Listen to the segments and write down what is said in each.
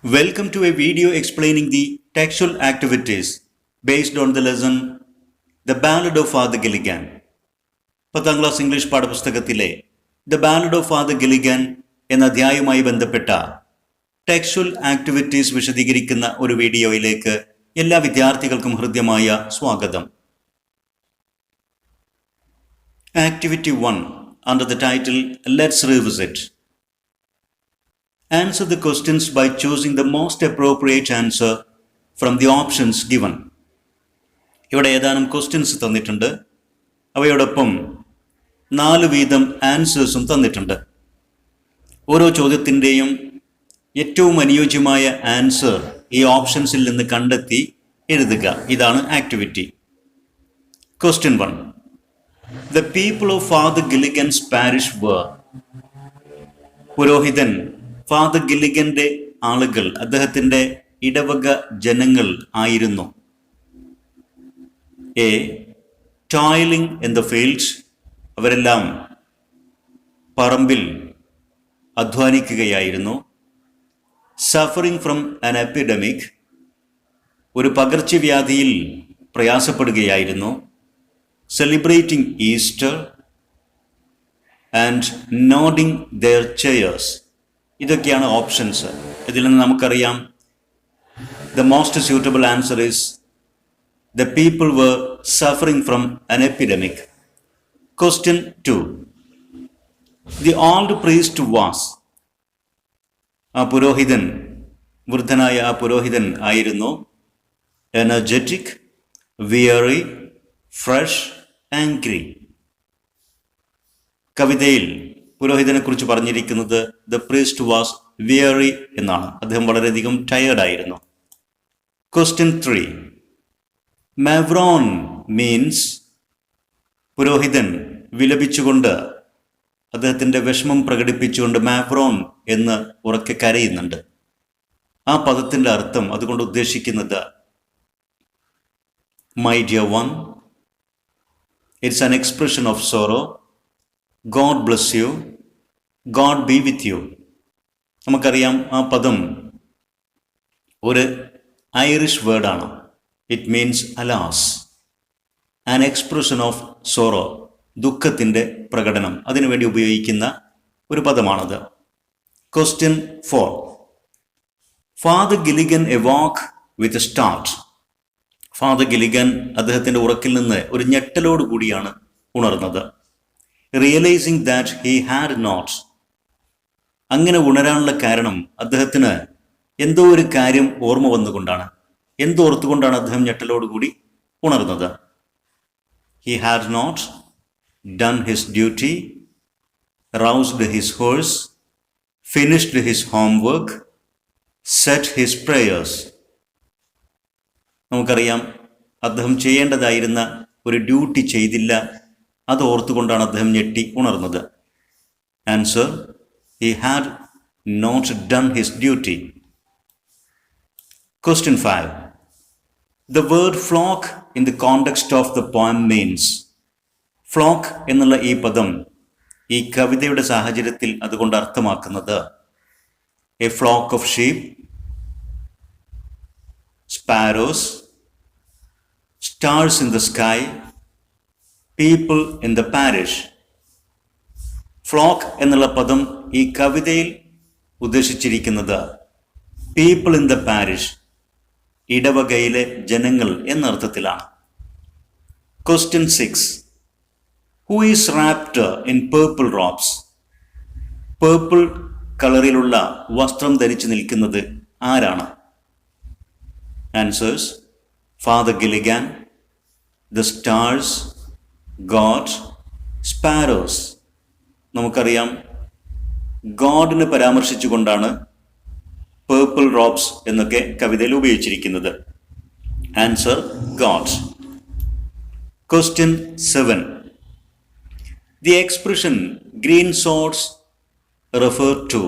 Welcome to a video explaining the textual activities based on the lesson The Ballad of Father Gilligan. 10ാം class English പാഠപുസ്തകത്തിലെ The Ballad of Father Gilligan എന്ന അധ്യായവുമായി ബന്ധപ്പെട്ട textual activities വിശദീകരിക്കുന്ന ഒരു വീഡിയോയിലേക്ക് എല്ലാ വിദ്യാർത്ഥികൾക്കും ഹൃദ്യമായ സ്വാഗതം. Activity 1 under the title Let's Revisit. Answer the questions by choosing the most appropriate answer from the options given. ഇവിടെ ഏതാനും ക്വസ്റ്റ്യൻസ് തന്നിട്ടുണ്ട്. അവയോടൊപ്പം 4 വീതം ആൻസേഴ്സും തന്നിട്ടുണ്ട്. ഓരോ ചോദ്യത്തിൻ്റെയും ഏറ്റവും അനുയോജ്യമായ ആൻസർ ഈ ഓപ്ഷൻസിൽ നിന്ന് കണ്ടെത്തി എഴുതുക. ഇതാണ് activity. Question 1. The people of Father Gilligan's parish were. പുരോഹിതൻ ഫാദർ ഗില്ലിഗന്റെ ആളുകൾ, അദ്ദേഹത്തിൻ്റെ ഇടവക ജനങ്ങൾ ആയിരുന്നു. A. Toiling in the fields. അവരെല്ലാം പറമ്പിൽ അധ്വാനിക്കുകയായിരുന്നു. Suffering from an epidemic. ഒരു പകർച്ചവ്യാധിയിൽ പ്രയാസപ്പെടുകയായിരുന്നു. Celebrating Easter and nodding their chairs. ഇതൊക്കെയാണ് ഓപ്ഷൻസ്. ഇതിൽ നിന്ന് നമുക്കറിയാം the most suitable answer is the people were suffering from an epidemic. Question 2. The old priest was. ആ പുരോഹിതൻ, വൃദ്ധനായ ആ പുരോഹിതൻ ആയിരുന്നു എനർജറ്റിക്, വിയറി, ഫ്രഷ്, ആംഗ്രി. കവിതയിൽ പുരോഹിതനെ കുറിച്ച് പറഞ്ഞിരിക്കുന്നത് ദ പ്രീസ്റ്റ് വാസ് വിയറി എന്നാണ്. അദ്ദേഹം വളരെയധികം ടയേർഡായിരുന്നു. Question 3. മാവ്രോൺ മീൻസ്. പുരോഹിതൻ വിലപിച്ചുകൊണ്ട്, അദ്ദേഹത്തിൻ്റെ വിഷമം പ്രകടിപ്പിച്ചുകൊണ്ട് മാവ്രോൺ എന്ന് ഉറക്കെ കരയുന്നുണ്ട്. ആ പദത്തിൻ്റെ അർത്ഥം അതുകൊണ്ട് ഉദ്ദേശിക്കുന്നത് my dear one, it's an expression of sorrow, God bless you, God be with you. നമുക്കറിയാം ആ പദം ഒരു ഐറിഷ് വേർഡാണ്. It means alas, an expression of sorrow, ദുഃഖത്തിൻ്റെ പ്രകടനം, അതിനുവേണ്ടി ഉപയോഗിക്കുന്ന ഒരു പദമാണത്. Question 4. Father Gilligan awoke with start. Father Gilligan അദ്ദേഹത്തിൻ്റെ ഉറക്കിൽ നിന്ന് ഒരു ഞെട്ടലോട് കൂടിയാണ് ഉണർന്നത്. Realising that he had not. അങ്ങനെ ഉണരാനുള്ള കാരണം അദ്ദേഹത്തിന് എന്തോ ഒരു കാര്യം ഓർമ്മ വന്നുകൊണ്ടാണ്. എന്തോർത്തുകൊണ്ടാണ് അദ്ദേഹം ഞെട്ടലോടുകൂടി ഉണർന്നത്? He had not done his duty, roused his horse, finished his homework, set his prayers. നമുക്കറിയാം അദ്ദേഹം ചെയ്യേണ്ടതായിരുന്ന ഒരു ഡ്യൂട്ടി ചെയ്തില്ല. അത് ഓർത്തുകൊണ്ടാണ് അദ്ദേഹം ഞെട്ടി ഉണർന്നത്. Answer: he had not done his duty. Question 5. The word flock in the context of the poem means. Flock എന്നുള്ള ഈ പദം ഈ കവിതയുടെ സാഹചര്യത്തിൽ അതുകൊണ്ട് അർത്ഥമാക്കുന്നത് A flock of sheep, sparrows, stars in the sky, people in the parish. Flock എന്നുള്ള പദം ഈ കവിതയിൽ ഉദ്ദേശിച്ചിരിക്കുന്നത് പീപ്പിൾ ഇൻ ദ പാരിഷ്, ഇടവകയിലെ ജനങ്ങൾ എന്നർത്ഥത്തിലാണ്. Question 6. Who is wrapped in purple robes? Purple കളറിലുള്ള വസ്ത്രം ധരിച്ചു നിൽക്കുന്നത് ആരാണ്? Answers: father Gilligan, the stars, God, sparrows. നമുക്കറിയാം ഗോഡിനെ പരാമർശിച്ചുകൊണ്ടാണ് പേർപ്പിൾ റോബ്സ് എന്നൊക്കെ കവിതയിൽ ഉപയോഗിച്ചിരിക്കുന്നത്. Answer: God. Question 7. The expression green swords refer to.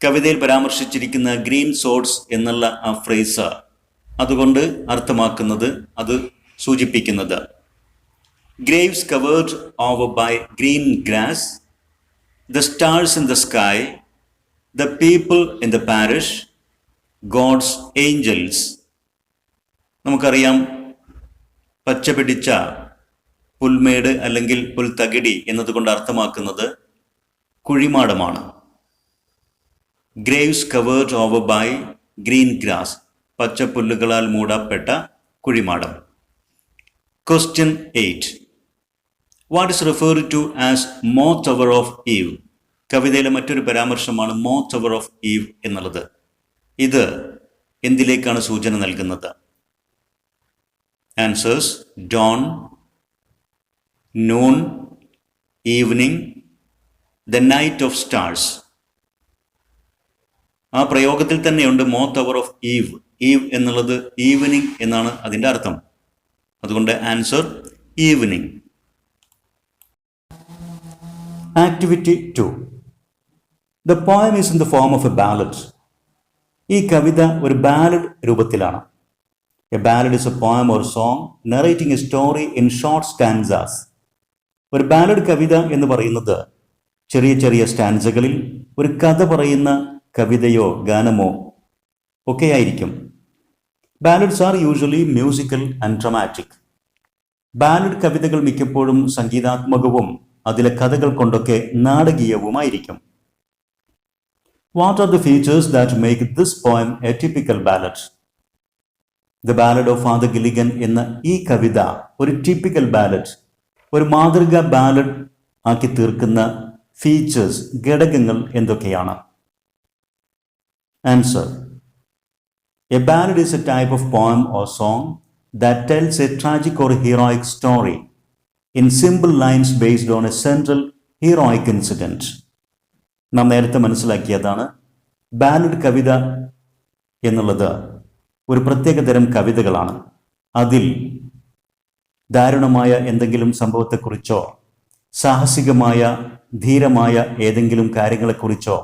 കവിതയിൽ പരാമർശിച്ചിരിക്കുന്ന ഗ്രീൻ സോർഡ്സ് എന്നുള്ള ആ ഫ്രേസ് അതുകൊണ്ട് അർത്ഥമാക്കുന്നത്, അത് സൂചിപ്പിക്കുന്നത് graves covered over by green grass, the stars in the sky, the people in the parish, God's angels. നമുക്കറിയാം, പച്ച പിടിച്ച പുൽമേട് അല്ലെങ്കിൽ പുൽത്തകിടി എന്നതുകൊണ്ട് അർത്ഥമാക്കുന്നത് കുഴിമാടമാണ്. Graves covered over by green grass, പച്ചപ്പുല്ലുകളാൽ മൂടപ്പെട്ട കുഴിമാടം. Question 8. What is referred to as moth hour of eve? കവിതയിലെ മറ്റൊരു പരാമർശമാണ് മോത്ത് അവർ ഓഫ് ഈവ് എന്നുള്ളത്. ഇത് എന്തിലേക്കാണ് സൂചന നൽകുന്നത്? Answers: dawn, noon, evening, the night of stars. ആ പ്രയോഗത്തിൽ തന്നെയുണ്ട് moth hour of eve. Eve എന്നുള്ളത് ഈവനിങ് എന്നാണ് അതിൻ്റെ അർത്ഥം. അതുകൊണ്ട് answer evening. Activity 2. The poem is in the form of a ballad. ഈ കവിത ഒരു ബാലഡ് രൂപത്തിലാണ്. A ballad is a poem or song narrating a story in short stanzas. ഒരു ballad കവിത എന്ന് പറയുന്നത് ചെറിയ ചെറിയ സ്റ്റാൻസകളിൽ ഒരു കഥ പറയുന്ന കവിതയോ ഗാനമോ ഒക്കെയായിരിക്കും. Ballads are usually musical and dramatic. Ballad കവിതകൾ മിക്കപ്പോഴും സംഗീതാത്മകവും അതിലെ കഥകൾ കൊണ്ടൊക്കെ നാടകീയവുമായിരിക്കും. What are the features that make this poem a typical ballad? The ballad of Father Gilligan എന്ന ഈ കവിത ഒരു ടിപ്പിക്കൽ ബാലഡ്, ഒരു മാതൃകാ ബാലഡ് ആക്കി തീർക്കുന്ന ഫീച്ചേഴ്സ്, ഘടകങ്ങൾ എന്തൊക്കെയാണ്? Answer: A ballad is A type of poem or song that tells A tragic or heroic story in simple lines based on A central heroic incident. നാം നേരത്തെ മനസ്സിലാക്കിയതാണ്, ബാലഡ് കവിത എന്നുള്ളത് ഒരു പ്രത്യേക തരം കവിതകളാണ്. അതിൽ ദാരുണമായ എന്തെങ്കിലും സംഭവത്തെക്കുറിച്ചോ സാഹസികമായ ധീരമായ ഏതെങ്കിലും കാര്യങ്ങളെക്കുറിച്ചോ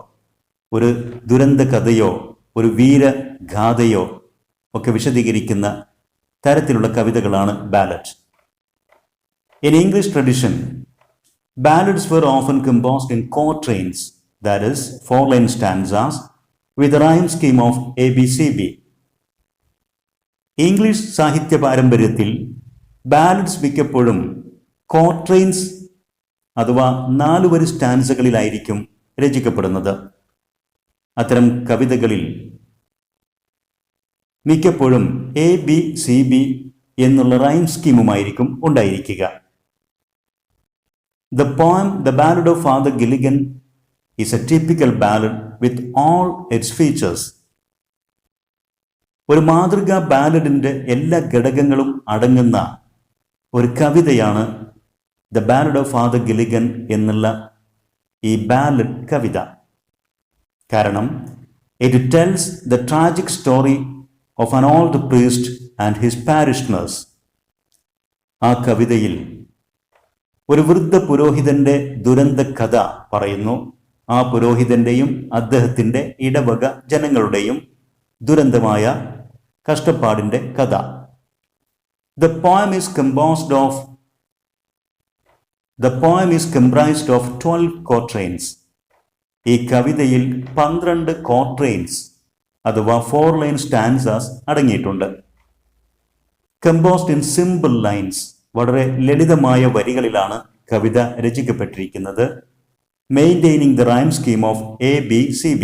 ഒരു ദുരന്ത കഥയോ ഒരു വീരഗാഥയോ ഒക്കെ വിശദീകരിക്കുന്ന തരത്തിലുള്ള കവിതകളാണ് ballad. In English tradition, ballads were often composed in quatrains, that is, 4-line stanzas with a rhyme scheme of ABCB. English സാഹിത്യ പാരമ്പര്യത്തിൽ ബാലഡ്സ് മിക്കപ്പോഴും ക്വാട്രെയിൻസ് അഥവാ 4 വരി സ്റ്റാൻസകളിലായിരിക്കും രചിക്കപ്പെടുന്നത്. അത്തരം കവിതകളിൽ മിക്കപ്പോഴും ABCB എന്നുള്ള റൈം സ്കീമുമായിരിക്കും ഉണ്ടായിരിക്കുക. The poem The Ballad of Father Gilligan is a typical ballad with all its features. ഒരു മാതൃകാ ബാലഡിന്റെ എല്ലാ ഘടകങ്ങളും അടങ്ങുന്ന ഒരു കവിതയാണ് the ballad of Father Gilligan എന്നുള്ള ഈ ബാലഡ് കവിത. കാരണം it tells the tragic story of an old priest and his parishioners. ആ കവിതയിൽ ഒരു വൃദ്ധ പുരോഹിതന്റെ ദുരന്ത കഥ പറയുന്നു. ആ പുരോഹിതന്റെയും അദ്ദേഹത്തിന്റെ ഇടവക ജനങ്ങളുടെയും ദുരന്തമായ കഷ്ടപ്പാടിന്റെ കഥ. The poem is comprised of 12 quatrains. ഈ കവിതയിൽ 12 quatrains അഥവാ 4-line stanzas അടങ്ങിയിട്ടുണ്ട്. Composed in simple lines, വളരെ ലളിതമായ വരികളിലാണ് കവിത രചിക്കപ്പെട്ടിരിക്കുന്നത്. Maintaining the rhyme scheme of ABCB.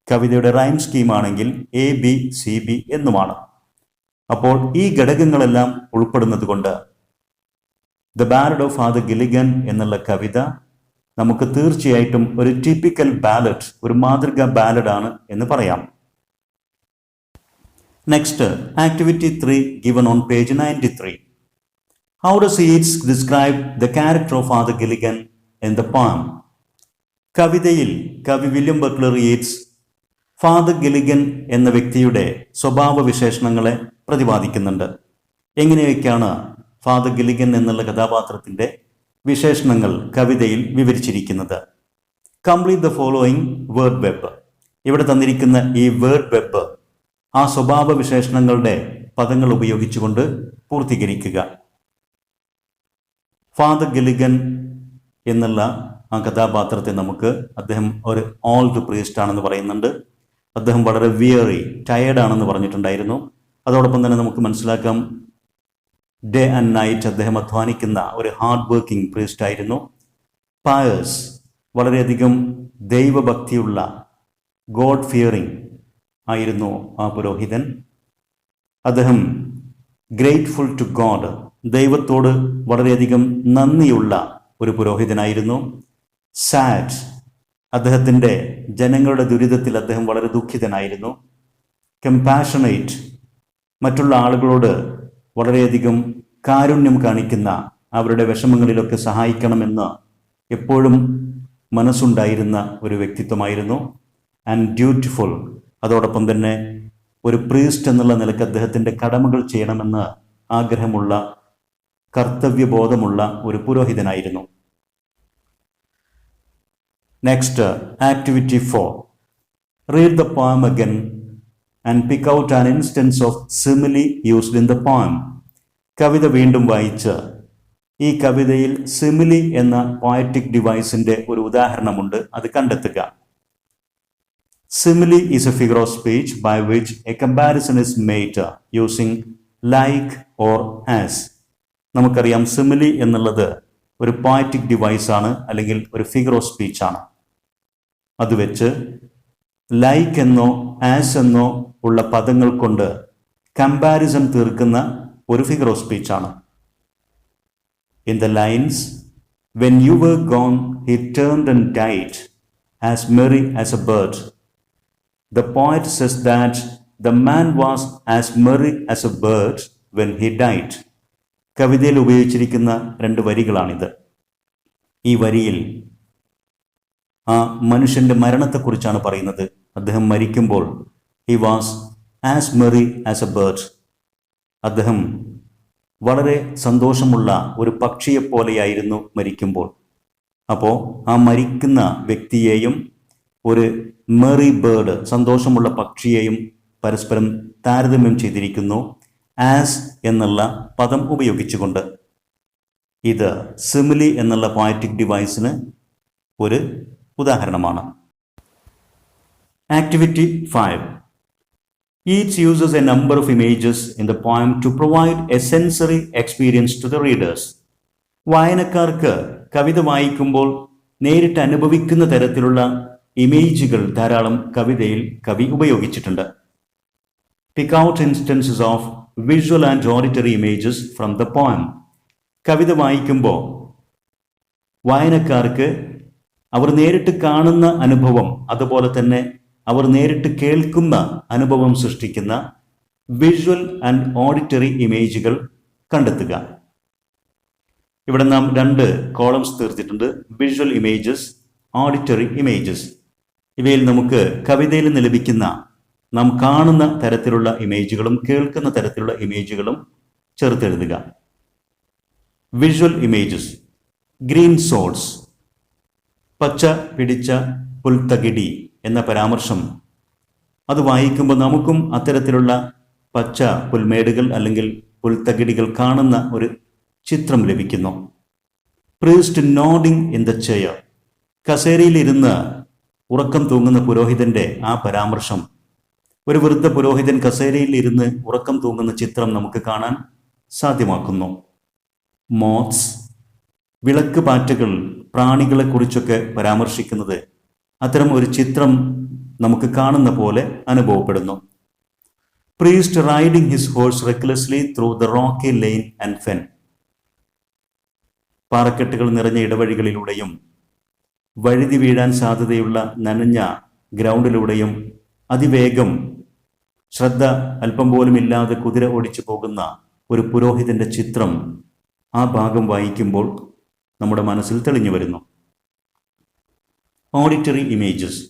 കവിതയുടെ റൈം സ്കീമാണെങ്കിൽ ABCB എന്നുമാണ്. അപ്പോൾ ഈ ഘടകങ്ങളെല്ലാം ഉൾപ്പെടുന്നത് കൊണ്ട് the ballad of Father Gilligan എന്നുള്ള കവിത നമുക്ക് തീർച്ചയായിട്ടും ഒരു ടിപ്പിക്കൽ ബാലഡ്, ഒരു മാതൃകാ ബാലഡാണ് എന്ന് പറയാം. Next, activity 3 given on page 93. How does Yeats describe the character of Father Gilligan in the poem? കവിതയിൽ കവി William Butler Yeats Father Gilligan എന്ന വ്യക്തിയുടെ സ്വഭാവ വിശേഷണങ്ങളെ പ്രതിപാദിക്കുന്നുണ്ട്. എങ്ങനെയൊക്കെയാണ് ഫാദർ ഗില്ലിഗൻ എന്നുള്ള കഥാപാത്രത്തിന്റെ വിശേഷണങ്ങൾ കവിതയിൽ വിവരിച്ചിരിക്കുന്നത്? Complete the following word web. ഇവിടെ തന്നിരിക്കുന്ന ഈ വേർഡ് വെബ് ആ സ്വഭാവ വിശേഷണങ്ങളുടെ പദങ്ങൾ ഉപയോഗിച്ചുകൊണ്ട് പൂർത്തീകരിക്കുക. ഫാദർ ഗില്ലിഗൻ എന്നുള്ള ആ കഥാപാത്രത്തെ നമുക്ക് അദ്ദേഹം ഒരു ഓൾഡ് പ്രീസ്റ്റ് ആണെന്ന് പറയുന്നുണ്ട്. അദ്ദേഹം വളരെ വിയറി, ടയേർഡ് ആണെന്ന് പറഞ്ഞിട്ടുണ്ടായിരുന്നു. അതോടൊപ്പം തന്നെ നമുക്ക് മനസ്സിലാക്കാം ഡേ ആൻഡ് നൈറ്റ് അദ്ദേഹം അധ്വാനിക്കുന്ന ഒരു ഹാർഡ് വർക്കിംഗ് പ്രീസ്റ്റ് ആയിരുന്നു. പയേഴ്സ്, വളരെയധികം ദൈവഭക്തിയുള്ള, ഗോഡ് ഫിയറിംഗ് ആയിരുന്നു ആ പുരോഹിതൻ. അദ്ദേഹം ഗ്രേറ്റ്ഫുൾ ടു ഗോഡ്, ദൈവത്തോട് വളരെയധികം നന്ദിയുള്ള ഒരു പുരോഹിതനായിരുന്നു. സാഡ്, അദ്ദേഹത്തിൻ്റെ ജനങ്ങളുടെ ദുരിതത്തിൽ അദ്ദേഹം വളരെ ദുഃഖിതനായിരുന്നു. കമ്പാഷനേറ്റ്, മറ്റുള്ള ആളുകളോട് വളരെയധികം കാരുണ്യം കാണിക്കുന്ന, അവരുടെ വിഷമങ്ങളിലൊക്കെ സഹായിക്കണമെന്ന് എപ്പോഴും മനസ്സുണ്ടായിരുന്ന ഒരു വ്യക്തിത്വമായിരുന്നു. ആൻഡ് ഡ്യൂട്ടിഫുൾ, അതോടൊപ്പം തന്നെ ഒരു പ്രീസ്റ്റ് എന്നുള്ള നിലക്ക് അദ്ദേഹത്തിൻ്റെ കടമകൾ ചെയ്യണമെന്ന് ആഗ്രഹമുള്ള, കർത്തവ്യബോധമുള്ള ഒരു പുരോഹിതനായിരുന്നു. Next, activity 4. Read the poem again and pick out an instance of simile used in the poem. കവിത വീണ്ടും വായിച്ച് ഈ കവിതയിൽ സിമിലി എന്ന പോയറ്റിക് ഡിവൈസിന്റെ ഒരു ഉദാഹരണമുണ്ട്, അത് കണ്ടെത്തുക. Simile is a figure of speech by which a comparison is made using like or as. നമുക്കറിയാം സിമിലി എന്നുള്ളത് ഒരു പോയറ്റിക് ഡിവൈസ് ആണ്, അല്ലെങ്കിൽ ഒരു ഫിഗർ ഓഫ് സ്പീച്ച് ആണ്. അത് വെച്ച് ലൈക്ക് എന്നോ ആസ് എന്നോ ഉള്ള പദങ്ങൾ കൊണ്ട് കമ്പാരിസൺ തീർക്കുന്ന ഒരു ഫിഗർ ഓഫ് സ്പീച്ച് ആണ്. In the lines, when you were gone, he turned and died, as merry as a bird. The poet says that the man was as merry as a bird when he died. കവിതയിൽ ഉപയോഗിച്ചിരിക്കുന്ന 2 വരികളാണിത്. ഈ വരിയിൽ ആ മനുഷ്യന്റെ മരണത്തെക്കുറിച്ചാണ് പറയുന്നത്. അദ്ദേഹം മരിക്കുമ്പോൾ he was as merry as a bird. അദ്ദേഹം വളരെ സന്തോഷമുള്ള ഒരു പക്ഷിയെപ്പോലെയായിരുന്നു മരിക്കുമ്പോൾ. അപ്പോൾ ആ മരിക്കുന്ന വ്യക്തിയെയും ഒരു മെറി ബേർഡ്, സന്തോഷമുള്ള പക്ഷിയെയും പരസ്പരം താരതമ്യം ചെയ്തിരിക്കുന്നു ആസ് എന്നുള്ള പദം ഉപയോഗിച്ചുകൊണ്ട്. ഇത് സിമിലി എന്നുള്ള പോയറ്റിക് ഡിവൈസിന് ഒരു ഉദാഹരണമാണ്. Activity 5. Each uses a number of images in the poem to provide a sensory experience to the readers. വായനക്കാർക്ക് കവിത വായിക്കുമ്പോൾ നേരിട്ട് അനുഭവിക്കുന്ന തരത്തിലുള്ള ഇമേജുകൾ ധാരാളം കവിതയിൽ കവി ഉപയോഗിച്ചിട്ടുണ്ട്. Pick out instances of visual and auditory images from the poem. കവിത വായിക്കുമ്പോൾ വായനക്കാർക്ക് അവർ നേരിട്ട് കാണുന്ന അനുഭവം, അതുപോലെ തന്നെ അവർ നേരിട്ട് കേൾക്കുന്ന അനുഭവം സൃഷ്ടിക്കുന്ന വിഷ്വൽ ആൻഡ് ഓഡിറ്ററി ഇമേജുകൾ കണ്ടെത്തുക. ഇവിടെ നാം 2 കോളംസ് തീർത്തിട്ടുണ്ട്, വിഷ്വൽ ഇമേജസ്, ഓഡിറ്ററി ഇമേജസ്. ഇവയിൽ നമുക്ക് കവിതയിൽ നിന്ന് ലഭിക്കുന്ന, നാം കാണുന്ന തരത്തിലുള്ള ഇമേജുകളും കേൾക്കുന്ന തരത്തിലുള്ള ഇമേജുകളും ചേർത്തെഴുതുക. Visual images. ഗ്രീൻ സോഡ്സ്, പച്ച പിടിച്ച പുൽത്തകിടി എന്ന പരാമർശം, അത് വായിക്കുമ്പോൾ നമുക്കും അത്തരത്തിലുള്ള പച്ച പുൽമേടുകൾ അല്ലെങ്കിൽ പുൽത്തകിടികൾ കാണുന്ന ഒരു ചിത്രം ലഭിക്കുന്നു. Priest nodding in the chair, കസേരയിലിരുന്ന് ഉറക്കം തൂങ്ങുന്ന പുരോഹിതന്റെ ആ പരാമർശം, ഒരു വൃദ്ധ പുരോഹിതൻ കസേരയിൽ ഇരുന്ന് ഉറക്കം തൂങ്ങുന്ന ചിത്രം നമുക്ക് കാണാൻ സാധ്യമാക്കുന്നു. മോത്സ്, വിളക്ക് പാറ്റകൾ, പ്രാണികളെ കുറിച്ചൊക്കെ പരാമർശിക്കുന്നത് അത്തരം ഒരു ചിത്രം നമുക്ക് കാണുന്ന പോലെ അനുഭവപ്പെടുന്നു. Priest riding his horse recklessly through the rocky lane and fen, പാറക്കെട്ടുകൾ നിറഞ്ഞ ഇടവഴികളിലൂടെയും വഴുതി വീഴാൻ സാധ്യതയുള്ള നനഞ്ഞ ഗ്രൗണ്ടിലൂടെയും അതിവേഗം, ശ്രദ്ധ അല്പം പോലും ഇല്ലാതെ കുതിര ഓടിച്ചു പോകുന്ന ഒരു പുരോഹിതന്റെ ചിത്രം ആ ഭാഗം വായിക്കുമ്പോൾ നമ്മുടെ മനസ്സിൽ തെളിഞ്ഞു വരുന്നു. ഓഡിറ്ററി ഇമേജസ്,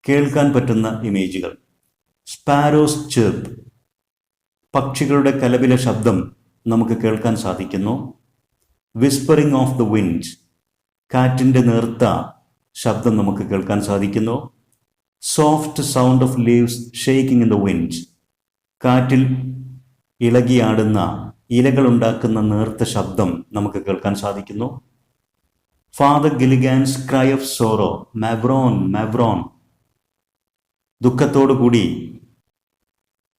കേൾക്കാൻ പറ്റുന്ന ഇമേജുകൾ. സ്പാരോസ് ചിർപ്പ്, പക്ഷികളുടെ കലപില ശബ്ദം നമുക്ക് കേൾക്കാൻ സാധിക്കുന്നു. വിസ്പറിംഗ് ഓഫ് ദ വിൻഡ്, കാറ്റിൻ്റെ നേർത്ത ശബ്ദം നമുക്ക് കേൾക്കാൻ സാധിക്കുന്നു. Soft sound of leaves shaking in the wind, കാറ്റിൽ ഇളകിയാടുന്ന ഇലകൾ ഉണ്ടാക്കുന്ന നേർത്ത ശബ്ദം നമുക്ക് കേൾക്കാൻ സാധിക്കുന്നു. Father Gilligan's cry of sorrow, mavrone mavrone. ദുഃഖത്തോടു കൂടി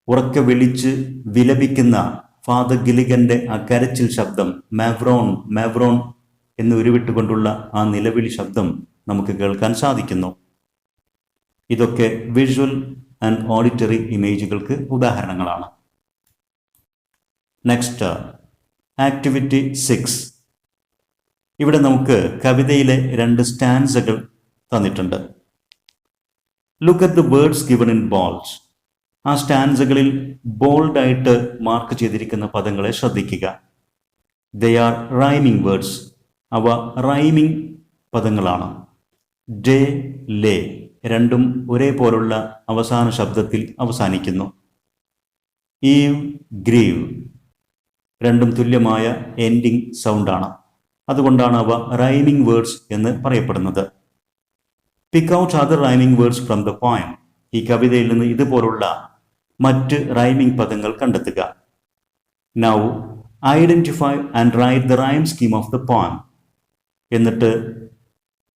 ഉറക്കെ വിളിച്ച് വിലപിക്കുന്ന ഫാദർ ഗിലിഗന്റെ ആ കരച്ചിൽ ശബ്ദം, മാവ്രോൺ മാവ്രോൺ എന്ന് ഉരുവിട്ടുകൊണ്ടുള്ള ആ നിലവിളി ശബ്ദം നമുക്ക് കേൾക്കാൻ സാധിക്കുന്നു. ഇതൊക്കെ വിഷ്വൽ ആൻഡ് ഓഡിറ്ററി ഇമേജുകൾക്ക് ഉദാഹരണങ്ങളാണ്. Next, activity 6. ഇവിടെ നമുക്ക് കവിതയിലെ 2 സ്റ്റാൻസകൾ തന്നിട്ടുണ്ട്. Look at the words given in balls. ആ സ്റ്റാൻസകളിൽ ബോൾഡായിട്ട് മാർക്ക് ചെയ്തിരിക്കുന്ന പദങ്ങളെ ശ്രദ്ധിക്കുക. They are rhyming words. അവ റൈമിംഗ് പദങ്ങളാണ്. ഡേ, ലേ രണ്ടും ഒരേപോലുള്ള അവസാന ശബ്ദത്തിൽ അവസാനിക്കുന്നു. ഈവ്, ഗ്രീവ് രണ്ടും തുല്യമായ എൻഡിങ് സൗണ്ടാണ്. അതുകൊണ്ടാണ് അവ റൈമിംഗ് വേർഡ്സ് എന്ന് പറയപ്പെടുന്നത്. Pick out other rhyming words from the poem. ഈ കവിതയിൽ നിന്ന് ഇതുപോലുള്ള മറ്റ് റൈമിംഗ് പദങ്ങൾ കണ്ടെത്തുക. Now identify and write the rhyme scheme of the poem. എന്നിട്ട്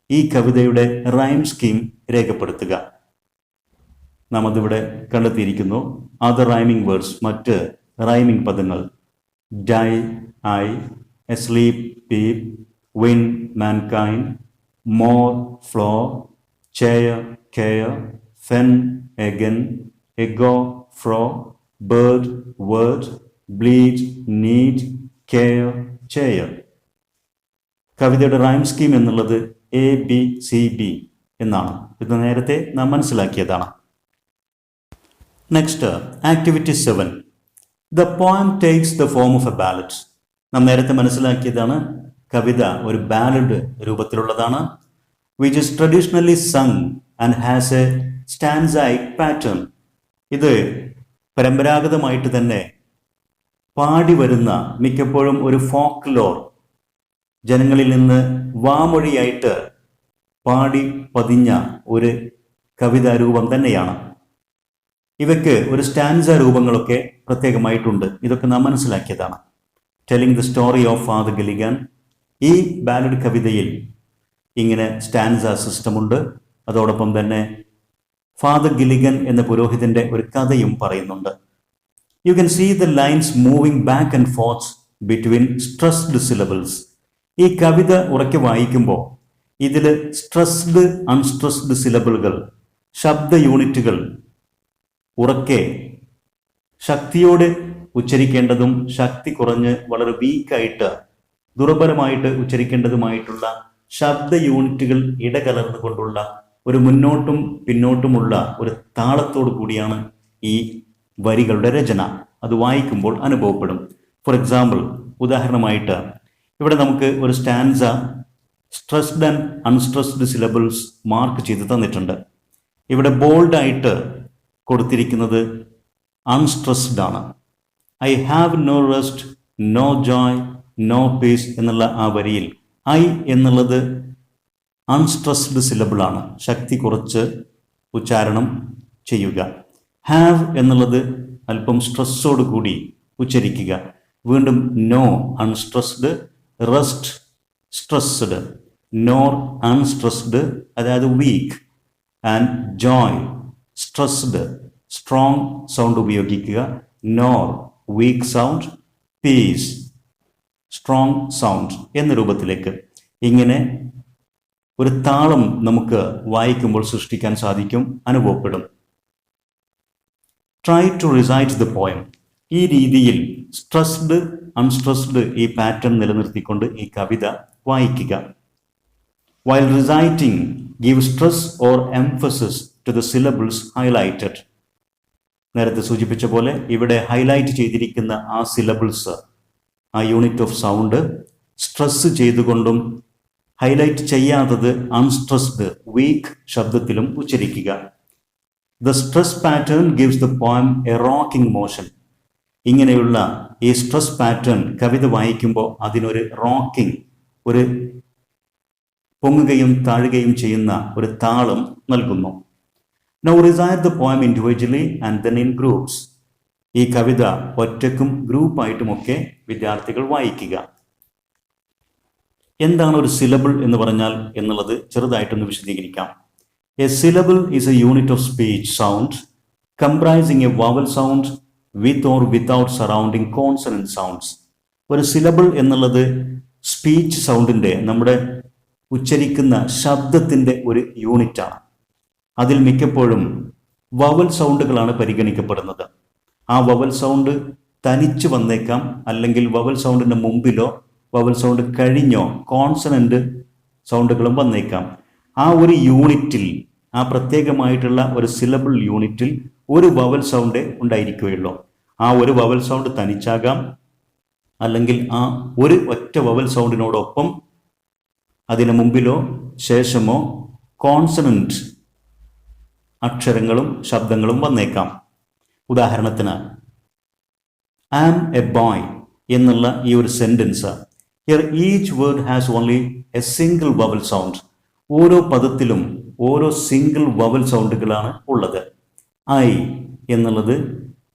ഈ കവിതയുടെ റൈം സ്കീം രേഖപ്പെടുത്തുക. നാം അതിവിടെ കണ്ടെത്തിയിരിക്കുന്നു. അതർ റൈമിംഗ് വേർഡ്സ്, മറ്റ് റൈമിംഗ് പദങ്ങൾ: die, I, asleep, peep, wind, mankind, more, floor, chair, care, fen, again, ago, fro, bird, word, bleed, need, care, chair. കവിതയുടെ റൈം സ്കീം എന്നുള്ളത് ABCB എന്നാണ്. ഇത് നേരത്തെ നാം മനസ്സിലാക്കിയതാണ്. Next, activity 7. The poem takes the form of a ballad. നാം നേരത്തെ മനസ്സിലാക്കിയതാണ്. കവിത ഒരു ബാലഡ് രൂപത്തിലുള്ളതാണ്. Which is traditionally sung and has a stanzaic pattern. ഇത് പരമ്പരാഗതമായിട്ട് തന്നെ പാടി വരുന്ന, മിക്കപ്പോഴും ഒരു ഫോക്ക് ലോർ, ജനങ്ങളിൽ നിന്ന് വാമൊഴിയായിട്ട് പാടി പതിഞ്ഞ ഒരു കവിതാ രൂപം തന്നെയാണ്. ഇവയ്ക്ക് ഒരു സ്റ്റാൻസ രൂപങ്ങളൊക്കെ പ്രത്യേകമായിട്ടുണ്ട്. ഇതൊക്കെ നാം മനസ്സിലാക്കിയതാണ്. Telling the story of Father Gilligan. ഈ ബാലഡ് കവിതയിൽ ഇങ്ങനെ സ്റ്റാൻസ സിസ്റ്റമുണ്ട്. അതോടൊപ്പം തന്നെ ഫാദർ ഗിലിഗൻ എന്ന പുരോഹിതന്റെ ഒരു കഥയും പറയുന്നുണ്ട്. You can see the lines moving back and forth between stressed syllables. ഈ കവിത ഉറക്കെ വായിക്കുമ്പോൾ ഇതിൽ സ്ട്രെസ്ഡ്, അൺസ്ട്രെസ്ഡ് സിലബിളുകൾ, ശബ്ദ യൂണിറ്റുകൾ ഉറക്കെ ശക്തിയോടെ ഉച്ചരിക്കേണ്ടതും ശക്തി കുറഞ്ഞ് വളരെ വീക്കായിട്ട് ദുർബലമായിട്ട് ഉച്ചരിക്കേണ്ടതുമായിട്ടുള്ള ശബ്ദ യൂണിറ്റുകൾ ഇടകലർന്നുകൊണ്ടുള്ള ഒരു മുന്നോട്ടും പിന്നോട്ടുമുള്ള ഒരു താളത്തോടു കൂടിയാണ് ഈ വരികളുടെ രചന. അത് വായിക്കുമ്പോൾ അനുഭവപ്പെടും. ഫോർ എക്സാമ്പിൾ, ഉദാഹരണമായിട്ട് ഇവിടെ നമുക്ക് ഒരു stanza stressed and unstressed syllables mark ചെയ്ത് തന്നിട്ടുണ്ട്. ഇവിടെ ബോൾഡായിട്ട് കൊടുത്തിരിക്കുന്നത് അൺസ്ട്രെസ്ഡ് ആണ്. I have no rest, no joy, no peace എന്നുള്ള ആ വരിയിൽ ഐ എന്നുള്ളത് അൺസ്ട്രെസ്ഡ് സിലബിളാണ്. ശക്തി കുറച്ച് ഉച്ചാരണം ചെയ്യുക. ഹാവ് എന്നുള്ളത് അല്പം സ്ട്രെസ്സോട് കൂടി ഉച്ചരിക്കുക. വീണ്ടും no unstressed, rest stressed, nor unstressed അതായത് weak, and joy stressed strong sound ഉപയോഗിക്കുക. Nor weak sound, peace strong sound എന്ന രൂപത്തിലേക്ക് ഇങ്ങനെ ഒരു താളം നമുക്ക് വായിക്കുമ്പോൾ സൃഷ്ടിക്കാൻ സാധിക്കും, അനുഭവപ്പെടും. Try to recite the poem. ഈ രീതിയിൽ സ്ട്രെസ്ഡ് അൺസ്ട്രെസ്ഡ് ഈ പാറ്റേൺ നിലനിർത്തിക്കൊണ്ട് ഈ കവിത വായിക്കുക. While reciting give stress or emphasis to the syllables highlighted. നേരത്തെ സൂചിപ്പിച്ച പോലെ ഇവിടെ ഹൈലൈറ്റ് ചെയ്തിരിക്കുന്ന ആ സിലബിൾസ്, ആ യൂണിറ്റ് ഓഫ് സൗണ്ട് സ്ട്രെസ് ചെയ്തുകൊണ്ടും ഹൈലൈറ്റ് ചെയ്യാത്തത് അൺസ്ട്രെസ്ഡ് വീക്ക് ശബ്ദത്തിലും ഉച്ചരിക്കുക. The stress pattern gives the poem a rocking motion. ഇങ്ങനെയുള്ള ഈ സ്ട്രെസ് പാറ്റേൺ കവിത വായിക്കുമ്പോൾ അതിനൊരു റോക്കിംഗ്, ഒരു പൊങ്ങുകയും താഴുകയും ചെയ്യുന്ന ഒരു താളം നൽകുന്നു. Now recite the poem individually and then in groups. ഈ കവിത ഒറ്റക്കും ഗ്രൂപ്പായിട്ടുമൊക്കെ വിദ്യാർത്ഥികൾ വായിക്കുക. എന്താണ് ഒരു സിലബിൾ എന്ന് പറഞ്ഞാൽ എന്നുള്ളത് ചെറുതായിട്ടൊന്ന് വിശദീകരിക്കാം. A syllable is A unit of speech sound comprising A vowel sound with or without surrounding consonant sounds. ഒരു സിലബിൾ എന്നുള്ളത് സ്പീച്ച് സൗണ്ടിൻ്റെ, നമ്മുടെ ഉച്ചരിക്കുന്ന ശബ്ദത്തിൻ്റെ ഒരു യൂണിറ്റാണ്. അതിൽ മിക്കപ്പോഴും വവൽ സൗണ്ടുകളാണ് പരിഗണിക്കപ്പെടുന്നത്. ആ വവൽ സൗണ്ട് തനിച്ച് വന്നേക്കാം, അല്ലെങ്കിൽ വവൽ സൗണ്ടിൻ്റെ മുമ്പിലോ വവൽ സൗണ്ട് കഴിഞ്ഞോ കോൺസണന്റ് സൗണ്ടുകളും വന്നേക്കാം. ആ ഒരു യൂണിറ്റിൽ, ആ പ്രത്യേകമായിട്ടുള്ള ഒരു സിലബിൾ യൂണിറ്റിൽ ഒരു വവൽ സൗണ്ട് ഉണ്ടായിരിക്കുകയുള്ളൂ. ആ ഒരു വവൽ സൗണ്ട് തനിച്ചാകാം, അല്ലെങ്കിൽ ആ ഒരു ഒറ്റ വവൽ സൗണ്ടിനോടൊപ്പം അതിന് മുമ്പിലോ ശേഷമോ കോൺസണന്റ് അക്ഷരങ്ങളും ശബ്ദങ്ങളും വന്നേക്കാം. ഉദാഹരണത്തിന് ആം എ ബോയ് എന്നുള്ള ഈ ഒരു sentence, here each word has only A single vowel sound. ഓരോ പദത്തിലും ഓരോ സിംഗിൾ വവൽ സൗണ്ടുകളാണ് ഉള്ളത്. ഐ എന്നുള്ളത്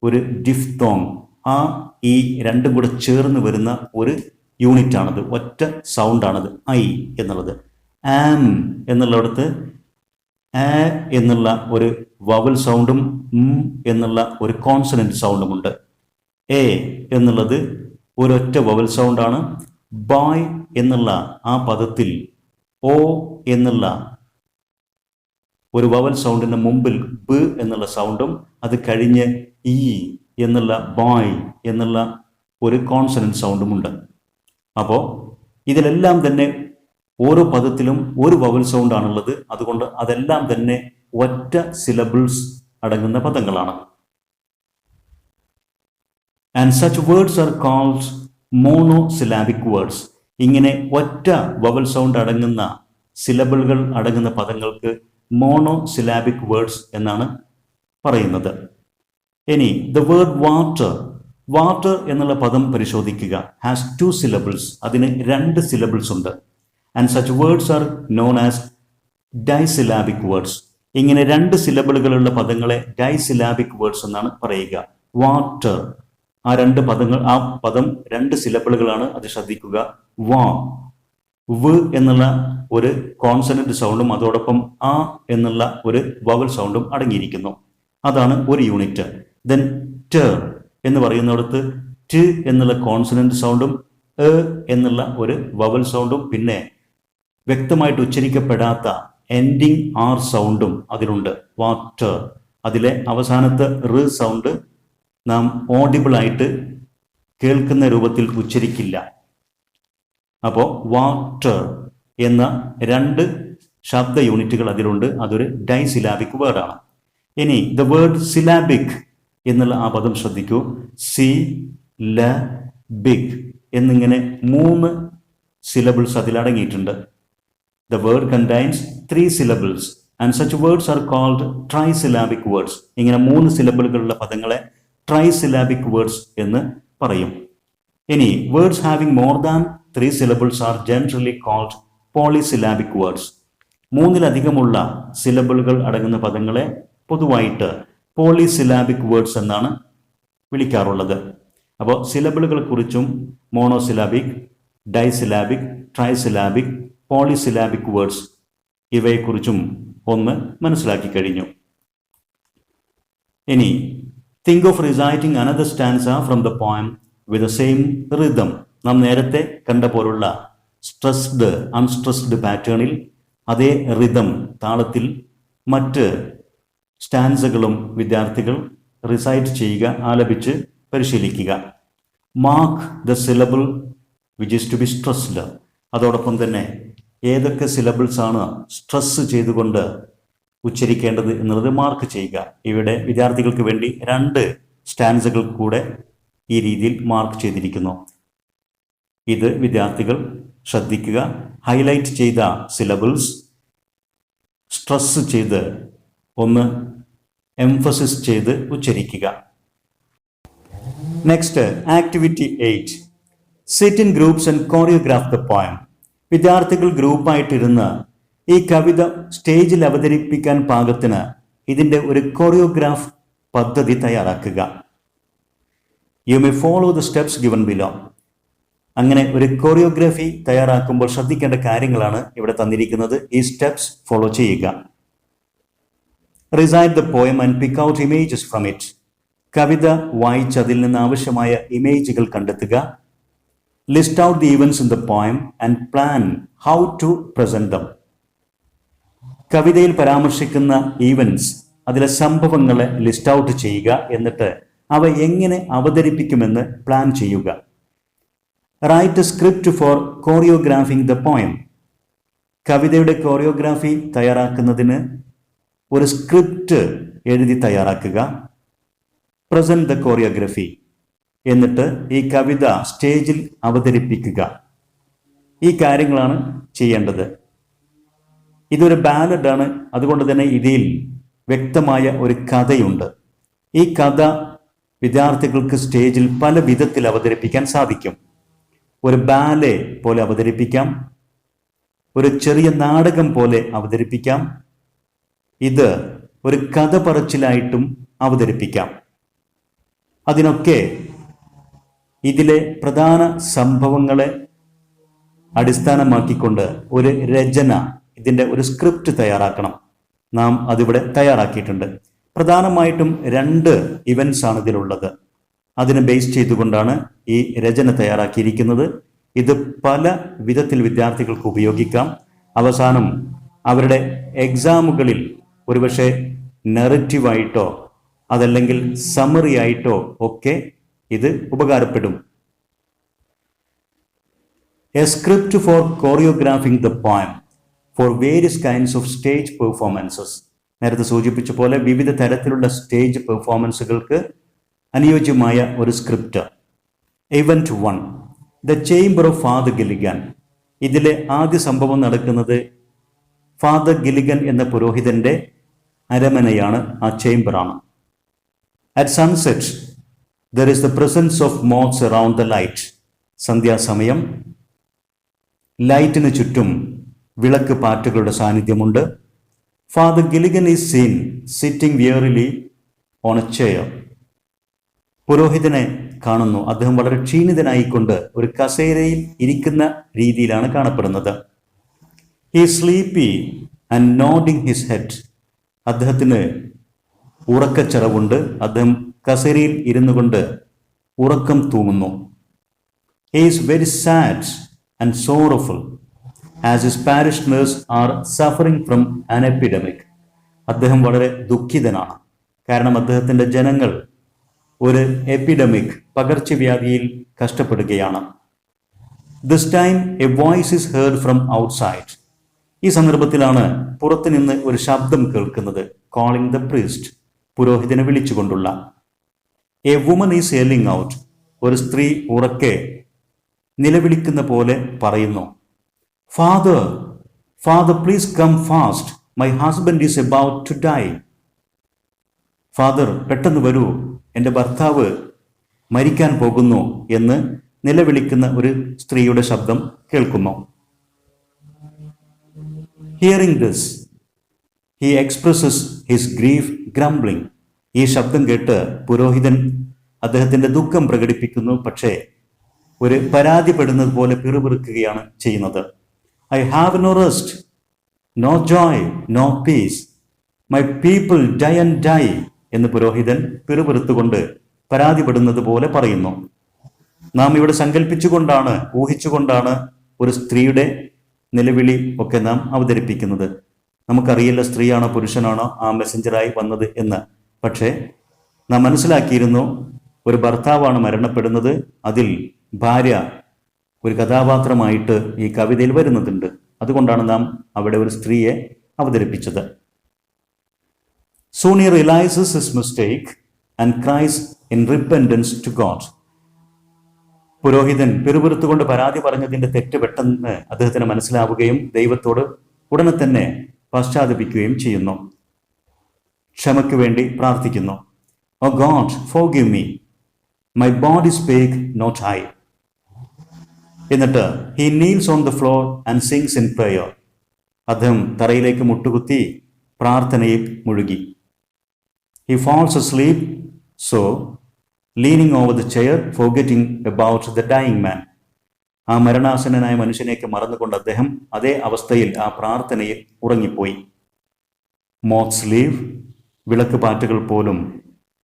ഒരു ഡിഫ്തോങ്, ആ ഈ രണ്ടും കൂടെ ചേർന്ന് വരുന്ന ഒരു യൂണിറ്റാണത്, ഒറ്റ സൗണ്ടാണത് ഐ എന്നുള്ളത്. ആം എന്നുള്ളിടത്ത് ആ എന്നുള്ള ഒരു വവൽ സൗണ്ടും എന്നുള്ള ഒരു കോൺസണന്റ് സൗണ്ടുമുണ്ട്. എ എന്നുള്ളത് ഒരൊറ്റ വവൽ സൗണ്ടാണ്. ബോയ് എന്നുള്ള ആ പദത്തിൽ ഓ എന്നുള്ള ഒരു വവൽ സൗണ്ടിന് മുമ്പിൽ ബ് എന്നുള്ള സൗണ്ടും അത് കഴിഞ്ഞ് ഇ എന്നുള്ള ബോയ് എന്നുള്ള ഒരു കോൺസണന്റ് സൗണ്ടുമുണ്ട്. അപ്പോൾ ഇതിലെല്ലാം തന്നെ ഓരോ പദത്തിലും ഒരു വവൽ സൗണ്ടാണുള്ളത്. അതുകൊണ്ട് അതെല്ലാം തന്നെ ഒറ്റ സിലബിൾസ് അടങ്ങുന്ന പദങ്ങളാണ്. And such words are called monosyllabic words. ഇങ്ങനെ ഒറ്റ വവൽ സൗണ്ട് അടങ്ങുന്ന സിലബിളുകൾ അടങ്ങുന്ന പദങ്ങൾക്ക് മോണോസിലാബിക് വേർഡ്സ് എന്നാണ് പറയുന്നത്. ഇനി ദ വേർഡ് വാട്ടർ, വാട്ടർ എന്നുള്ള പദം പരിശോധിക്കുക. ഹാസ് 2 സിലബിൾസ്, അതിന് 2 സിലബിൾസ് ഉണ്ട്. And such words are known as disyllabic words. ഇങ്ങനെ 2 സിലബിളുകളുള്ള പദങ്ങളെ ഡൈസിലാബിക് വേർഡ്സ് എന്നാണ് പറയുക. വാട്ടർ, ആ 2 പദങ്ങൾ, ആ പദം 2 സിലബിളുകളാണ്, അത് ശ്രദ്ധിക്കുക. വാ, വ് എന്നുള്ള ഒരു കോൺസണന്റ് സൗണ്ടും അതോടൊപ്പം ആ എന്നുള്ള ഒരു വവൽ സൗണ്ടും അടങ്ങിയിരിക്കുന്നു. അതാണ് ഒരു യൂണിറ്റ്. ദെൻ ട് എന്ന് പറയുന്നിടത്ത് ട് എന്നുള്ള കോൺസണന്റ് സൗണ്ടും എ എന്നുള്ള ഒരു വവൽ സൗണ്ടും പിന്നെ വ്യക്തമായിട്ട് ഉച്ചരിക്കപ്പെടാത്ത എൻഡിങ് ആർ സൗണ്ടും അതിലുണ്ട്. വാട്ടർ, അതിലെ അവസാനത്തെ റ് സൗണ്ട് നാം ഓഡിബിൾ ആയിട്ട് കേൾക്കുന്ന രൂപത്തിൽ ഉച്ചരിക്കില്ല. അപ്പോൾ വാട്ടർ എന്ന 2 ശബ്ദ യൂണിറ്റുകൾ അതിലുണ്ട്. അതൊരു ഡൈസിലാബിക് വേർഡാണ്. ഇനി ദ വേർഡ് സിലാബിക് എന്നുള്ള ആ പദം ശ്രദ്ധിക്കൂ. സി ല ബിഗ് എന്നിങ്ങനെ 3 സിലബിൾസ് അതിലടങ്ങിയിട്ടുണ്ട്. The word contains 3 syllables and such words are called trisyllabic words. ഇങ്ങനെ 3 സിലബിളുകളുള്ള പദങ്ങളെ ട്രൈസിലാബിക് വേർഡ്സ് എന്ന് പറയും. ഇനി words having more than 3 syllables are generally called polysyllabic words. 3-ലധികമുള്ള സിലബിളുകൾ അടങ്ങുന്ന പദങ്ങളെ പൊതുവായിട്ട് പോളിസിലാബിക് വേർഡ്സ് എന്നാണ് വിളിക്കാറുള്ളത്. അപ്പോൾ സിലബിളുകളെ കുറിച്ചും മോണോസിലാബിക്, ഡൈസിലാബിക്, ട്രൈസിലാബിക്, പോളിസിലാബിക് വേർഡ്സ് ഇവയെക്കുറിച്ചും ഒന്ന് മനസ്സിലാക്കി കഴിഞ്ഞു. ഇനി think of reciting another stanza from the poem with the same rhythm. നാം നേരത്തെ കണ്ട പോലുള്ള സ്ട്രെസ്ഡ് അൺസ്ട്രെസ്ഡ് പാറ്റേണിൽ അതേ റിതം താളത്തിൽ മറ്റ് സ്റ്റാൻസകളും വിദ്യാർത്ഥികൾ റിസൈറ്റ് ചെയ്യുക, ആലപിച്ച് പരിശീലിക്കുക. Mark the syllable which is to be stressed. അതോടൊപ്പം തന്നെ ഏതൊക്കെ സിലബിൾസ് ആണ് സ്ട്രെസ് ചെയ്തുകൊണ്ട് ഉച്ചരിക്കേണ്ടത് എന്നുള്ളത് മാർക്ക് ചെയ്യുക. ഇവിടെ വിദ്യാർത്ഥികൾക്ക് വേണ്ടി 2 സ്റ്റാൻസകൾ കൂടെ ഈ രീതിയിൽ മാർക്ക് ചെയ്തിരിക്കുന്നു. ഇത് വിദ്യാർത്ഥികൾ ശ്രദ്ധിക്കുക. ഹൈലൈറ്റ് ചെയ്ത സിലബിൾസ് സ്ട്രെസ് ചെയ്ത് ഒന്ന് എംഫസിസ് ചെയ്ത് ഉച്ചരിക്കുക. Next, activity 8. Sit in groups and choreograph the poem. വിദ്യാർത്ഥികൾ ഗ്രൂപ്പായിട്ടിരുന്ന് ഈ കവിത സ്റ്റേജിൽ അവതരിപ്പിക്കാൻ പാകത്തിന് ഇതിൻ്റെ ഒരു കോറിയോഗ്രാഫ് പദ്ധതി തയ്യാറാക്കുക. You may follow the steps given below. അങ്ങനെ ഒരു കോറിയോഗ്രാഫി തയ്യാറാക്കുമ്പോൾ ശ്രദ്ധിക്കേണ്ട കാര്യങ്ങളാണ് ഇവിടെ തന്നിരിക്കുന്നത്. ഈ സ്റ്റെപ്സ് ഫോളോ ചെയ്യുക. Recite the poem and pick out images from it. കവിത വായിച്ച് അതിൽ നിന്ന് ആവശ്യമായ ഇമേജുകൾ കണ്ടെത്തുക. List out the events in the poem and plan how to present them. കവിതയിൽ പരാമർശിക്കുന്ന ഈവൻറ്റ്സ്, അതിലെ സംഭവങ്ങളെ ലിസ്റ്റ് ഔട്ട് ചെയ്യുക. എന്നിട്ട് അവ എങ്ങനെ അവതരിപ്പിക്കുമെന്ന് പ്ലാൻ ചെയ്യുക. Write a script for choreographing the poem. കവിതയുടെ കോറിയോഗ്രാഫി തയ്യാറാക്കുന്നതിന് ഒരു സ്ക്രിപ്റ്റ് എഴുതി തയ്യാറാക്കുക. Present the choreography. എന്നിട്ട് ഈ കവിത സ്റ്റേജിൽ അവതരിപ്പിക്കുക. ഈ കാര്യങ്ങളാണ് ചെയ്യേണ്ടത്. ഇതൊരു ബാലഡാണ്, അതുകൊണ്ട് തന്നെ ഇതിൽ വ്യക്തമായ ഒരു കഥയുണ്ട്. ഈ കഥ വിദ്യാർത്ഥികൾക്ക് സ്റ്റേജിൽ പല വിധത്തിൽ അവതരിപ്പിക്കാൻ സാധിക്കും. ഒരു ബാലെ പോലെ അവതരിപ്പിക്കാം, ഒരു ചെറിയ നാടകം പോലെ അവതരിപ്പിക്കാം, ഇത് ഒരു കഥ പറച്ചിലായിട്ടും അവതരിപ്പിക്കാം. അതിനൊക്കെ ഇതിലെ പ്രധാന സംഭവങ്ങളെ അടിസ്ഥാനമാക്കിക്കൊണ്ട് ഒരു രചന, ഇതിൻ്റെ ഒരു സ്ക്രിപ്റ്റ് തയ്യാറാക്കണം. നാം അതിവിടെ തയ്യാറാക്കിയിട്ടുണ്ട്. പ്രധാനമായിട്ടും 2 ഇവൻറ്റ്സ് ആണ് ഇതിലുള്ളത്. അതിനെ ബേസ് ചെയ്തുകൊണ്ടാണ് ഈ രചന തയ്യാറാക്കിയിരിക്കുന്നത്. ഇത് പല വിധത്തിൽ വിദ്യാർത്ഥികൾക്ക് ഉപയോഗിക്കാം. അവസാനം അവരുടെ എക്സാമുകളിൽ ഒരുപക്ഷെ നെറേറ്റീവായിട്ടോ അതല്ലെങ്കിൽ സമ്മറി ആയിട്ടോ ഒക്കെ ഇത് ഉപകാരപ്പെടും. A script for choreographing the poem for various kinds of stage performances. നേരത്തെ സൂചിപ്പിച്ച പോലെ വിവിധ തരത്തിലുള്ള സ്റ്റേജ് പെർഫോമൻസുകൾക്ക് അനുയോജ്യമായ ഒരു script. Event 1, the chamber of Father Gilligan. ഇതിലെ ആദ്യ സംഭവം നടക്കുന്നത് ഫാദർ ഗില്ലിഗൻ എന്ന പുരോഹിതന്റെ അരമനയാണ്, ആ ചേംബറാണ്. At sunset there is the presence of moths around the light. സന്ധ്യാസമയം ലൈറ്റിന് ചുറ്റും വിളക്ക് പാറ്റുകളുടെ സാന്നിധ്യമുണ്ട്. Father Gilligan is seen sitting wearily on a chair. പുരോഹിതനെ കാണുന്നു. അദ്ദേഹം വളരെ ക്ഷീണിതനായിക്കൊണ്ട് ഒരു കസേരയിൽ ഇരിക്കുന്ന രീതിയിലാണ് കാണപ്പെടുന്നത്. He sleepy and nodding his head. അദ്ദേഹത്തിന് ഉറക്കച്ചടവുണ്ട്. അദ്ദേഹം കസേരയിൽ ഇരുന്നു കൊണ്ട് ഉറക്കം തൂങ്ങുന്നു. He is very sad and sorrowful as his parishioners are suffering from an epidemic. അദ്ദേഹം വളരെ ദുഃഖിതനാണ്. കാരണം അദ്ദേഹത്തിൻ്റെ ജനങ്ങൾ ഒരു എപ്പിഡമിക്, പകർച്ചവ്യാധിയിൽ കഷ്ടപ്പെടുകയാണ്. This time a voice is heard from outside. ഈ സന്ദർഭത്തിലാണ് പുറത്തു നിന്ന് ഒരു ശബ്ദം കേൾക്കുന്നത്. കോളിംഗ് ദ പ്രീസ്റ്റ്, പുരോഹിതനെ വിളിച്ചുകൊണ്ടുള്ള. A woman is yelling out. ഒരു സ്ത്രീ ഉറക്കെ നിലവിളിക്കുന്ന പോലെ പറയുന്നു, Father, Father please come fast, my husband is about to die. Father, പെട്ടെന്ന് വരൂ, എൻ്റെ ഭർത്താവ് മരിക്കാൻ പോകുന്നു എന്ന് നിലവിളിക്കുന്ന ഒരു സ്ത്രീയുടെ ശബ്ദം കേൾക്കുന്നു. Hearing this he expresses his grief grumbling. ഈ ശബ്ദം കേട്ട് പുരോഹിതൻ അദ്ദേഹത്തിൻ്റെ ദുഃഖം പ്രകടിപ്പിക്കുന്നു. പക്ഷേ ഒരു പരാതിപ്പെടുന്നത് പോലെ പിറുപിറുക്കുകയാണ് ചെയ്യുന്നത്. I have no rest, no joy, no peace, my people die and die എന്ന് പുരോഹിതൻ പിറുപിറുത്തുകൊണ്ട് പരാതിപ്പെടുന്നത് പോലെ പറയുന്നു. നാം ഇവിടെ സങ്കല്പിച്ചുകൊണ്ടാണ്, ഊഹിച്ചുകൊണ്ടാണ് ഒരു സ്ത്രീയുടെ നിലവിളി ഒക്കെ നാം അവതരിപ്പിക്കുന്നത്. നമുക്കറിയില്ല സ്ത്രീയാണോ പുരുഷനാണോ ആ മെസ്സഞ്ചറായി വന്നത് എന്ന്. പക്ഷേ നാം മനസ്സിലാക്കിയിരുന്നു ഒരു ഭർത്താവാണ് മരണപ്പെടുന്നത്, അതിൽ ഭാര്യ ഒരു കഥാപാത്രമായിട്ട് ഈ കവിതയിൽ വരുന്നതുണ്ട്. അതുകൊണ്ടാണ് നാം അവിടെ ഒരു സ്ത്രീയെ അവതരിപ്പിച്ചത്. Soon he realizes his mistake and cries in repentance to God. പുരോഹിതൻ പിറുപിറുത്തുകൊണ്ട് പരാതി പറഞ്ഞതിൻ്റെ തെറ്റ് പെട്ടെന്ന് അദ്ദേഹത്തിന് മനസ്സിലാവുകയും ദൈവത്തോട് ഉടനെ തന്നെ പശ്ചാത്തപിക്കുകയും ചെയ്യുന്നു. ക്ഷമയ്ക്ക് വേണ്ടി പ്രാർത്ഥിക്കുന്നു. ഓ God, forgive me, my body spake, not I. എന്നിട്ട് he kneels on the floor and sings in prayer. അദ്ദേഹം തറയിലേക്ക് മുട്ടുകുത്തി പ്രാർത്ഥനയിൽ മുഴുകി. He falls asleep, so leaning over the chair, forgetting about the dying man. ആ മരണാസന്നനായ മനുഷ്യനേക്ക് മറന്നുകൊണ്ട് അദ്ദേഹം അതേ അവസ്ഥയിൽ ആ പ്രാർത്ഥനയിൽ ഉറങ്ങിപ്പോയി. മോത്ത്സ് ലീവ്, വിളക്ക് പാറ്റുകൾ പോലും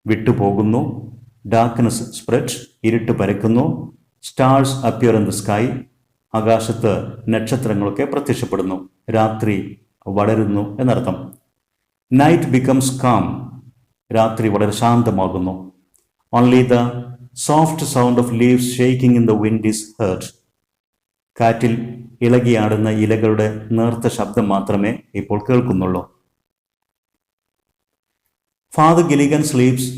വിട്ടുപോകുന്നു. ഡാർക്ക്നെസ് സ്പ്രെഡ്, ഇരുട്ട് പരക്കുന്നു. Stars appear in the sky, ആകാശത്ത് നക്ഷത്രങ്ങളൊക്കെ പ്രത്യക്ഷപ്പെടുന്നു. രാത്രി വളരുന്നു എന്നർത്ഥം. നൈറ്റ് ബിക്കംസ് കാം, രാത്രി വളരെ ശാന്തമാകുന്നു. Only the soft sound of leaves shaking in the wind is heard, കാറ്റിൽ ഇളകിയാടുന്ന ഇലകളുടെ നേർത്ത ശബ്ദം മാത്രമേ ഇപ്പോൾ കേൾക്കുന്നുള്ളൂ. Father Gilligan sleeps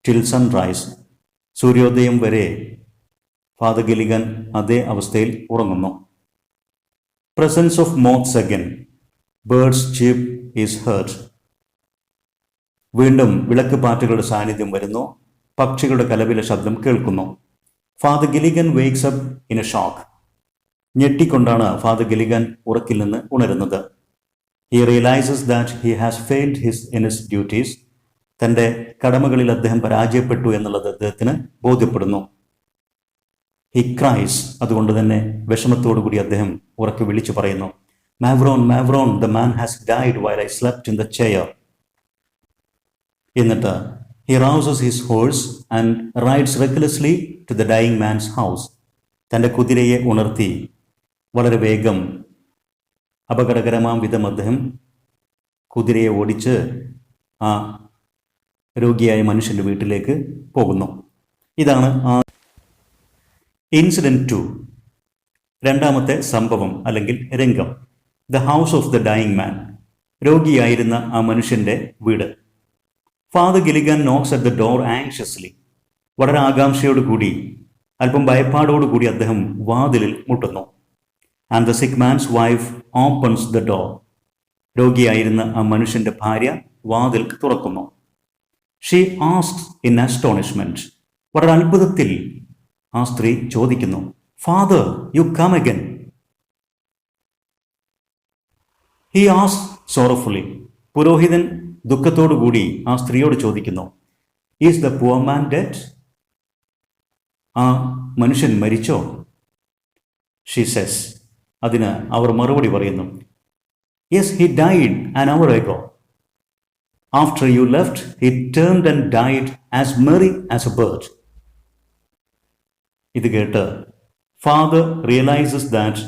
till sunrise, സൂര്യോദയം വരെ ഫാദർ ഗിലിഗൻ അതേ അവസ്ഥയിൽ ഉറങ്ങുന്നു. Presence of moths again, birds cheep is heard, വീണ്ടും വിളക്ക് പാറ്റുകളുടെ സാന്നിധ്യം വരുന്നു. പക്ഷികളുടെ കലപില ശബ്ദം കേൾക്കുന്നു. Father Gilligan wakes up in a shock, ഞെട്ടിക്കൊണ്ടാണ് ഫാദർ ഗിലിഗൻ ഉറക്കിൽ നിന്ന് ഉണരുന്നത്. He realises that he has failed in his duties, തൻ്റെ കടമകളിൽ അദ്ദേഹം പരാജയപ്പെട്ടു എന്നുള്ളത് അദ്ദേഹത്തിന് ബോധ്യപ്പെടുന്നു. ഹി ക്രൈസ്, അതുകൊണ്ട് തന്നെ വിഷമത്തോടുകൂടി അദ്ദേഹം ഉറക്കെ വിളിച്ചു പറയുന്നു, mavrone, mavrone, the man has died while I slept in the chair. എന്നിട്ട് he rouses his horse and rides recklessly to the dying man's house, തൻ്റെ കുതിരയെ ഉണർത്തി വളരെ വേഗം അപകടകരമാം വിധം അദ്ദേഹം കുതിരയെ ഓടിച്ച് ആ രോഗിയായ മനുഷ്യൻ്റെ വീട്ടിലേക്ക് പോകുന്നു. ഇതാണ് ആ ഇൻസിഡൻറ്റ് 2, രണ്ടാമത്തെ സംഭവം അല്ലെങ്കിൽ രംഗം. The house of the dying man, രോഗിയായിരുന്ന ആ മനുഷ്യൻ്റെ വീട്. Father Gilligan knocks at the door anxiously, വളരെ ആകാംക്ഷയോടുകൂടി അല്പം ഭയപ്പാടോടുകൂടി അദ്ദേഹം വാതിലിൽ മുട്ടുന്നു. And the sick man's wife opens the door, രോഗിയായിരുന്ന ആ മനുഷ്യൻ്റെ ഭാര്യ വാതിൽ തുറക്കുന്നു. ഷീ ആസ്ക്സ് ഇൻ അസ്റ്റോണിഷ്മെന്റ്, വളരെ അത്ഭുതത്തിൽ ആ സ്ത്രീ ചോദിക്കുന്നു, Father you come again. He asks sorrowfully, പുരോഹിതൻ ദുഃഖത്തോടുകൂടി ആ സ്ത്രീയോട് ചോദിക്കുന്നു, is the poor man dead, ആ മനുഷ്യൻ മരിച്ചോ? ഷീ സെസ്, അതിന് അവർ മറുപടി പറയുന്നു, yes he died an hour ago. After you left, he turned and died as merry as a bird. ഇത് കേട്ട് Father realises that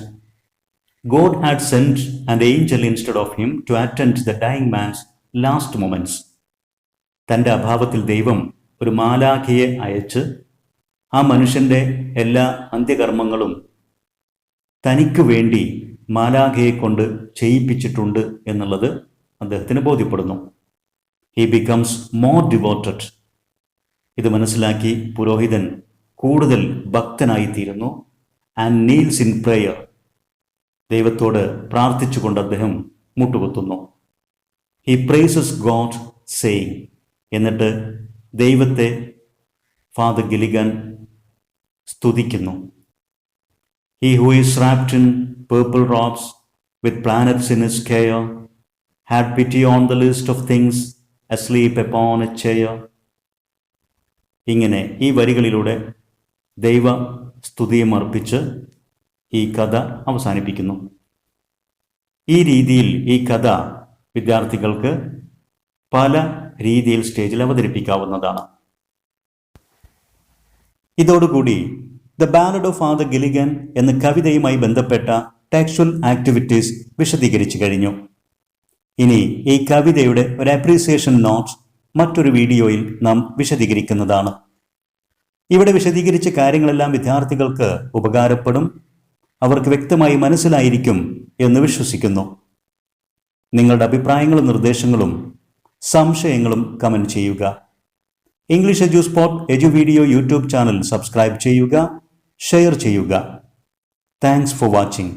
God had sent an angel instead of him to attend the dying man's last moments. തൻ്റെ അഭാവത്തിൽ ദൈവം ഒരു മാലാഖയെ അയച്ച് ആ മനുഷ്യൻ്റെ എല്ലാ അന്ത്യകർമ്മങ്ങളും തനിക്ക് വേണ്ടി മാലാഖയെ കൊണ്ട് ചെയ്യിപ്പിച്ചിട്ടുണ്ട് എന്നുള്ളത് അദ്ദേഹത്തിന് ബോധ്യപ്പെടുന്നു. He becomes more devoted. ഇത് മനസ്സിലാക്കി പുരോഹിതൻ കൂടുതൽ ഭക്തനായിത്തീരുന്നു. ആൻഡ് kneels in prayer, ദൈവത്തോട് പ്രാർത്ഥിച്ചുകൊണ്ട് അദ്ദേഹം മുട്ടുകുത്തുന്നു. He praises God saying, എന്നിട്ട് ദൈവത്തെ ഫാദർ ഗിലിഗൻ സ്തുതിക്കുന്നു. He who is wrapped in purple robes with planets in his care had pity on the list of things asleep upon a chair. ഇങ്ങനെ ഈ വരികളിലൂടെ ദൈവ സ്തുതിയും അർപ്പിച്ച് ഈ കഥ അവസാനിപ്പിക്കുന്നു. ഈ രീതിയിൽ ഈ കഥ വിദ്യാർത്ഥികൾക്ക് പല രീതിയിൽ സ്റ്റേജിൽ അവതരിപ്പിക്കാവുന്നതാണ്. ഇതോടുകൂടി the ballad of Father Gilligan എന്ന കവിതയുമായി ബന്ധപ്പെട്ട ടെക്സ്ച്വൽ ആക്ടിവിറ്റീസ് വിശദീകരിച്ചു കഴിഞ്ഞു. ഇനി ഈ കവിതയുടെ ഒരു അപ്രീസിയേഷൻ നോട്ട് മറ്റൊരു വീഡിയോയിൽ നാം വിശദീകരിക്കുന്നതാണ്. ഇവിടെ വിശദീകരിച്ച കാര്യങ്ങളെല്ലാം വിദ്യാർത്ഥികൾക്ക് ഉപകാരപ്പെടും, അവർക്ക് വ്യക്തമായി മനസ്സിലായിരിക്കും എന്ന് വിശ്വസിക്കുന്നു. നിങ്ങളുടെ അഭിപ്രായങ്ങളും നിർദ്ദേശങ്ങളും സംശയങ്ങളും കമൻറ്റ് ചെയ്യുക. English Edu Spot Edu video YouTube channel subscribe ചെയ്യുക, ഷെയർ ചെയ്യുക. Thanks for watching.